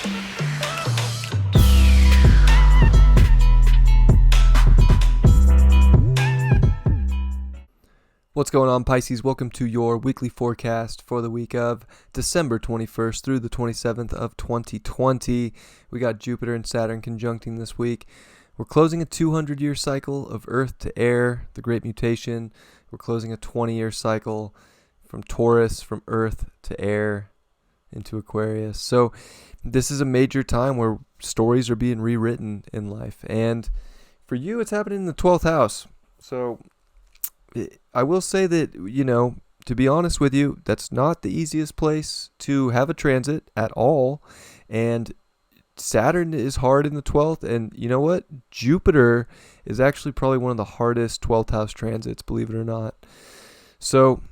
What's going on, Pisces? Welcome to your weekly forecast for the week of December 21st through the 27th of 2020. We got Jupiter and Saturn conjuncting this week. We're closing a 200-year cycle of Earth to air, the Great Mutation. We're closing a 20-year cycle from Taurus, from Earth to air into Aquarius. So this is a major time where stories are being rewritten in life. And for you, it's happening in the 12th house. So I will say that, to be honest with you, that's not the easiest place to have a transit at all. And Saturn is hard in the 12th. And you know what? Jupiter is actually probably one of the hardest 12th house transits, believe it or not. So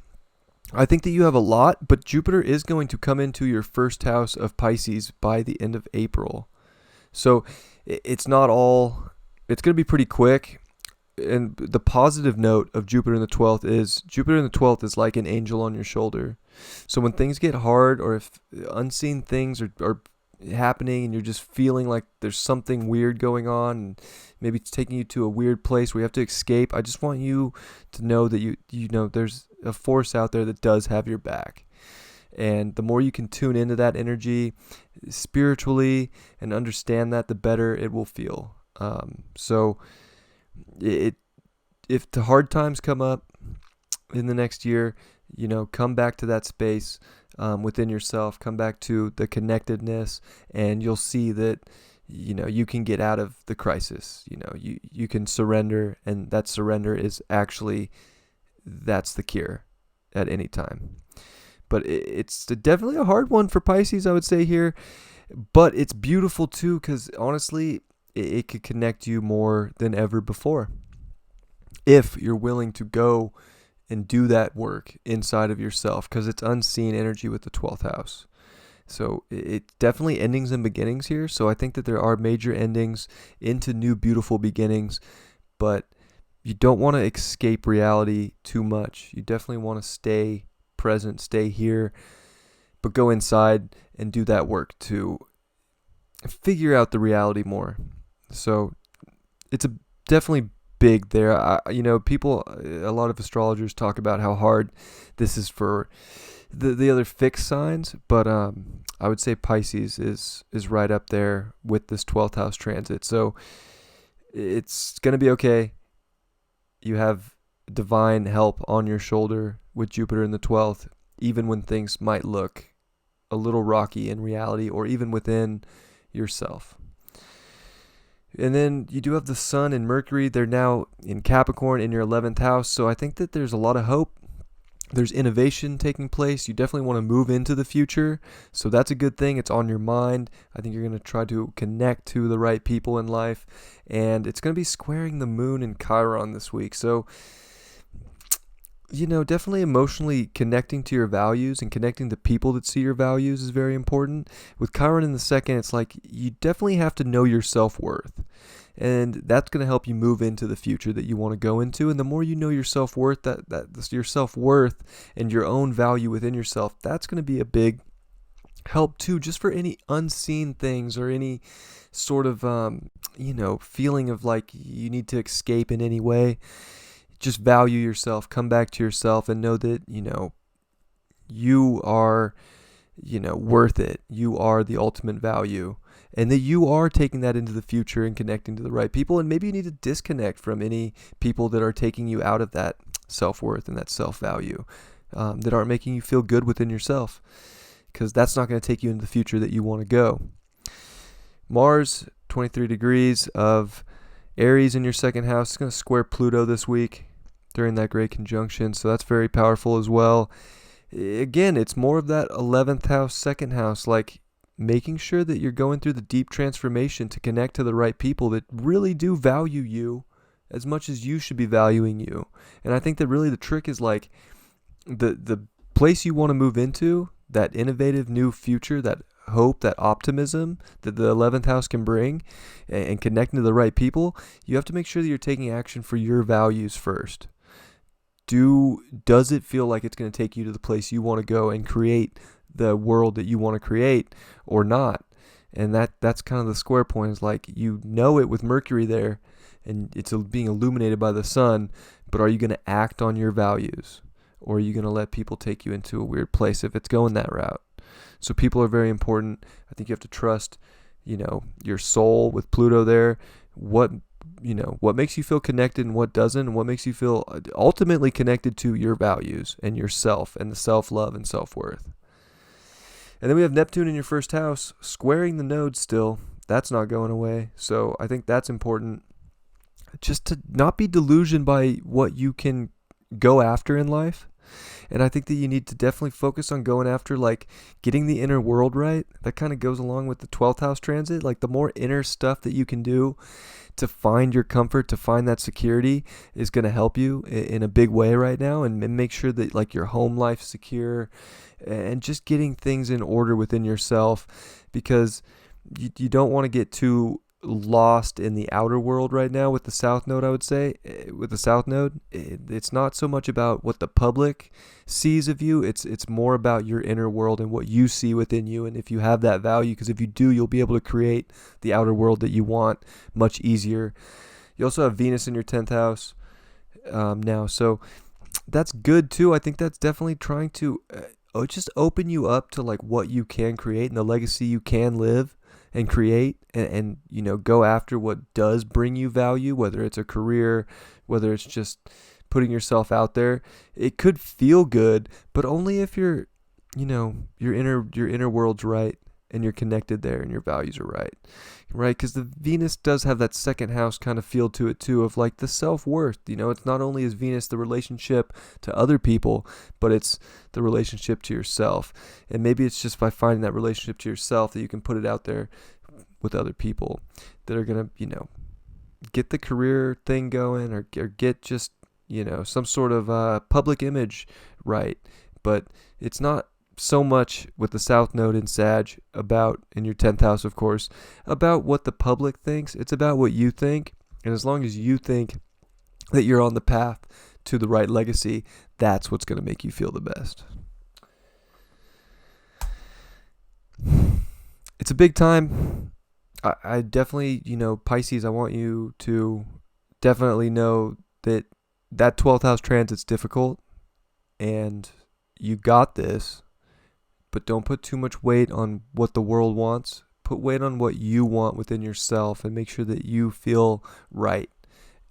I think that you have a lot, but Jupiter is going to come into your first house of Pisces by the end of April. So it's not all, it's going to be pretty quick. And the positive note of Jupiter in the 12th is Jupiter in the 12th is like an angel on your shoulder. So when things get hard, or if unseen things are happening and you're just feeling like there's something weird going on, and maybe it's taking you to a weird place where you have to escape, I just want you to know that you know there's a force out there that does have your back. And the more you can tune into that energy spiritually and understand that, the better it will feel. If the hard times come up in the next year, come back to that space within yourself, come back to the connectedness, and you'll see that, you can get out of the crisis. You can surrender, and that surrender is actually, that's the cure at any time. But it's definitely a hard one for Pisces, I would say here, but it's beautiful too, because honestly, it could connect you more than ever before if you're willing to go and do that work inside of yourself, because it's unseen energy with the 12th house. So it's definitely endings and beginnings here. So I think that there are major endings into new beautiful beginnings, but you don't want to escape reality too much. You definitely want to stay present, stay here, but go inside and do that work to figure out the reality more. So it's definitely big there. People, a lot of astrologers talk about how hard this is for the other fixed signs, but I would say Pisces is right up there with this 12th house transit. So it's going to be okay. You have divine help on your shoulder with Jupiter in the 12th, even when things might look a little rocky in reality, or even within yourself. And then you do have the Sun and Mercury. They're now in Capricorn in your 11th house. So I think that there's a lot of hope. There's innovation taking place. You definitely want to move into the future. So that's a good thing. It's on your mind. I think you're going to try to connect to the right people in life. And it's going to be squaring the moon in Chiron this week. So definitely emotionally connecting to your values and connecting to people that see your values is very important. With Chiron in the second, it's like you definitely have to know your self-worth. And that's going to help you move into the future that you want to go into. And the more you know your self-worth, your self-worth and your own value within yourself, that's going to be a big help too, just for any unseen things or any sort of, feeling of like you need to escape in any way. Just value yourself, come back to yourself, and know that, you are, worth it. You are the ultimate value, and that you are taking that into the future and connecting to the right people. And maybe you need to disconnect from any people that are taking you out of that self-worth and that self-value, that aren't making you feel good within yourself, because that's not going to take you into the future that you want to go. Mars, 23 degrees of Aries in your second house, is going to square Pluto this week during that great conjunction. So that's very powerful as well. Again, it's more of that 11th house, second house, like making sure that you're going through the deep transformation to connect to the right people that really do value you as much as you should be valuing you. And I think that really the trick is like the place you want to move into, that innovative new future, that hope, that optimism that the 11th house can bring, and connecting to the right people, you have to make sure that you're taking action for your values first. Does it feel like it's going to take you to the place you want to go and create the world that you want to create, or not? And that's kind of the square point, is like, you know it with Mercury there, and it's being illuminated by the sun, but are you going to act on your values? Or are you going to let people take you into a weird place if it's going that route? So people are very important. I think you have to trust, your soul with Pluto there. What makes you feel connected and what doesn't, and what makes you feel ultimately connected to your values and yourself and the self-love and self-worth. And then we have Neptune in your first house, squaring the node still. That's not going away. So I think that's important. Just to not be delusioned by what you can go after in life. And I think that you need to definitely focus on going after, like, getting the inner world right. That kind of goes along with the 12th house transit. Like, the more inner stuff that you can do to find your comfort, to find that security, is going to help you in a big way right now. And make sure that, like, your home life's secure, and just getting things in order within yourself, because you don't want to get too lost in the outer world right now with the south node. I would say with the south node, it's not so much about what the public sees of you. It's more about your inner world and what you see within you, and if you have that value, because if you do, you'll be able to create the outer world that you want much easier. You also have Venus in your 10th house now, so that's good too. I think that's definitely trying to just open you up to, like, what you can create and the legacy you can live and create, and go after what does bring you value, whether it's a career, whether it's just putting yourself out there. It could feel good, but only if your inner world's right, and you're connected there, and your values are right? Because the Venus does have that second house kind of feel to it too, of, like, the self-worth. It's not only is Venus the relationship to other people, but it's the relationship to yourself. And maybe it's just by finding that relationship to yourself that you can put it out there with other people that are going to, get the career thing going, or get just, some sort of public image right. But it's not so much with the South Node in Sag about, in your 10th house, of course, about what the public thinks. It's about what you think. And as long as you think that you're on the path to the right legacy, that's what's going to make you feel the best. It's a big time. I definitely, Pisces, I want you to definitely know that 12th house transit's difficult, and you got this. But don't put too much weight on what the world wants. Put weight on what you want within yourself, and make sure that you feel right.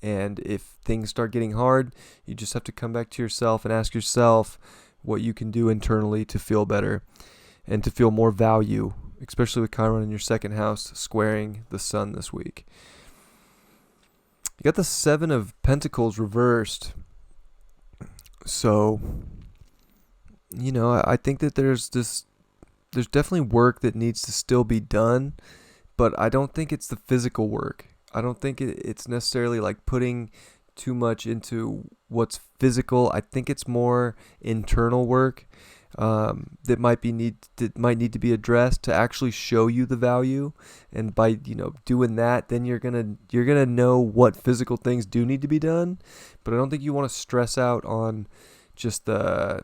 And if things start getting hard, you just have to come back to yourself and ask yourself what you can do internally to feel better and to feel more value, especially with Chiron in your second house squaring the sun this week. You got the 7 of Pentacles reversed. So, I think that there's definitely work that needs to still be done, but I don't think it's the physical work. I don't think it's necessarily like putting too much into what's physical. I think it's more internal work that might need to be addressed to actually show you the value. And by doing that, then you're gonna know what physical things do need to be done. But I don't think you want to stress out on just the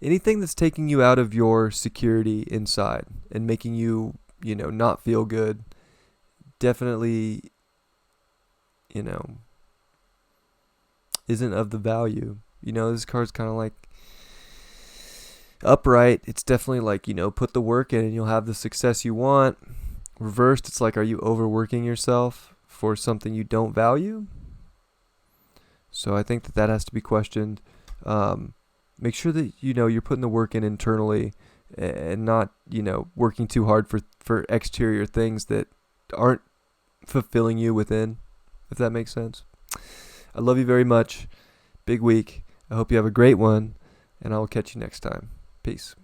anything that's taking you out of your security inside and making you not feel good. Definitely isn't of the value. This card's kind of like upright. It's definitely like, put the work in and you'll have the success you want. Reversed, it's like, are you overworking yourself for something you don't value? So I think that has to be questioned. Make sure that you're putting the work in internally, and not working too hard for exterior things that aren't fulfilling you within, if that makes sense. I love you very much. Big week. I hope you have a great one, and I will catch you next time. Peace.